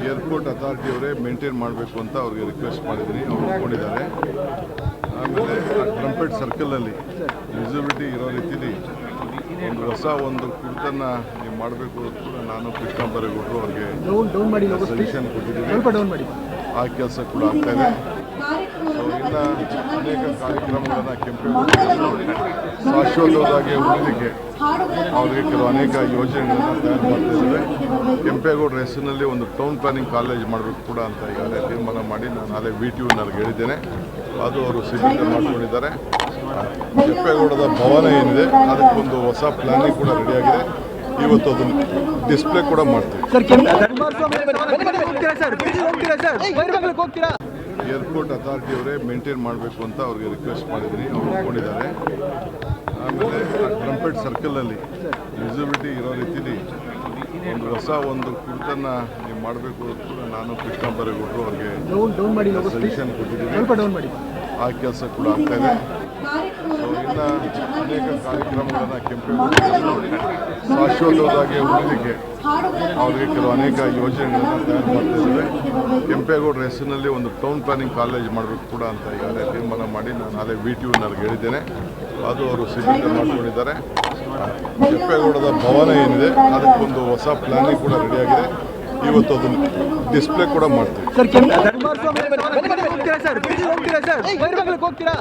Airport ಅಥಾರಿಟಿಯವರೇ maintain ಮಾಡಬೇಕು ಅಂತ ಅವ್ರಿಗೆ ರಿಕ್ವೆಸ್ಟ್ ಮಾಡಿದ್ದೀನಿ. ಅವ್ರು ಒಪ್ಕೊಂಡಿದ್ದಾರೆ. ಆಮೇಲೆ ಟ್ರಂಪೆಟ್ ಸರ್ಕಲಲ್ಲಿ ವಿಸಿಬಿಲಿಟಿ ಇರೋ ರೀತಿಲಿ ಒಂದು ಹೊಸ ಒಂದು ಕುರಿತನ್ನು ನೀವು ಮಾಡಬೇಕು ಕೂಡ ನಾನು ಕೃಷ್ಣ ಬೈರೇಗೌಡರು ಅವ್ರಿಗೆ ಸಜೆಷನ್ ಕೊಟ್ಟಿದ್ದೀನಿ. ಆ ಕೆಲಸ ಕೂಡ ಆಗ್ತಾಯಿದೆ. ಇನ್ನು ಅನೇಕ ಕಾರ್ಯಕ್ರಮಗಳನ್ನು ಕೆಂಪೇಗೌಡ ಶಾಶ್ವತವಾಗಿ ಉಳಿಲಿಕ್ಕೆ ಅವರಿಗೆ ಕೆಲವು ಅನೇಕ ಯೋಜನೆಗಳನ್ನು ತಯಾರು ಮಾಡ್ತಾಯಿದ್ದೇವೆ. ಕೆಂಪೇಗೌಡರ ಹೆಸರಿನಲ್ಲಿ ಒಂದು ಟೌನ್ ಪ್ಲಾನಿಂಗ್ ಕಾಲೇಜ್ ಮಾಡಬೇಕು ಕೂಡ ಅಂತ ಈಗಾಗಲೇ ತೀರ್ಮಾನ ಮಾಡಿ ನಾನು ನಾಳೆ VTUನವ್ರಿಗೆ ಹೇಳಿದ್ದೇನೆ. ಅದು ಅವರು ಸಿದ್ಧತೆ ಮಾಡ್ಕೊಂಡಿದ್ದಾರೆ. ಕೆಂಪೇಗೌಡದ ಭವನ ಏನಿದೆ ಅದಕ್ಕೊಂದು ಹೊಸ ಪ್ಲಾನಿಂಗ್ ಕೂಡ ರೆಡಿಯಾಗಿದೆ. ಇವತ್ತು ಅದನ್ನು ಡಿಸ್ಪ್ಲೇ ಕೂಡ ಮಾಡ್ತೀವಿ. ಏರ್ಪೋರ್ಟ್ ಅಥಾರಿಟಿಯವರೇ ಮೇಂಟೈನ್ ಮಾಡಬೇಕು ಅಂತ ಅವ್ರಿಗೆ ರಿಕ್ವೆಸ್ಟ್ ಮಾಡಿದ್ದೀನಿ. ಅವ್ರು ಒಪ್ಕೊಂಡಿದ್ದಾರೆ. ಆಮೇಲೆ ಟ್ರಂಪೆಟ್ ಸರ್ಕಲಲ್ಲಿ ವಿಸಿಬಿಲಿಟಿ ಇರೋ ರೀತಿಲಿ ಒಂದು ಹೊಸ ಒಂದು ಕುರಿತನ್ನು ನೀವು ಮಾಡಬೇಕು ಕೂಡ ನಾನು ಕೃಷ್ಣ ಬೈರೇಗೌಡರು ಅವ್ರಿಗೆ ಸಜೆಷನ್ ಕೊಟ್ಟಿದ್ದೀನಿ. ಆ ಕೆಲಸ ಕೂಡ ಆಗ್ತಾಯಿದೆ. ಇನ್ನು ಅನೇಕ ಕಾರ್ಯಕ್ರಮಗಳನ್ನು ಕೆಂಪೇಗೌಡ ಶಾಶ್ವತವಾಗಿ ಉಳಿಲಿಕ್ಕೆ ಅವರಿಗೆ ಕೆಲವು ಅನೇಕ ಯೋಜನೆಗಳನ್ನು ತಯಾರು ಮಾಡ್ತಾಯಿದ್ದೇವೆ. ಕೆಂಪೇಗೌಡರ ಹೆಸರಿನಲ್ಲಿ ಒಂದು ಟೌನ್ ಪ್ಲಾನಿಂಗ್ ಕಾಲೇಜ್ ಮಾಡಬೇಕು ಕೂಡ ಅಂತ ಈಗಾಗಲೇ ತೀರ್ಮಾನ ಮಾಡಿ ನಾನು ನಾಳೆ VTUನವ್ರಿಗೆ ಹೇಳಿದ್ದೇನೆ. ಅದು ಅವರು ಸಿದ್ಧತೆ ಮಾಡ್ಕೊಂಡಿದ್ದಾರೆ. ಕೆಂಪೇಗೌಡದ ಭವನ ಏನಿದೆ ಅದಕ್ಕೊಂದು ಹೊಸ ಪ್ಲಾನಿಂಗ್ ಕೂಡ ರೆಡಿಯಾಗಿದೆ. ಇವತ್ತು ಅದನ್ನು ಡಿಸ್ಪ್ಲೇ ಕೂಡ ಮಾಡ್ತೀವಿ.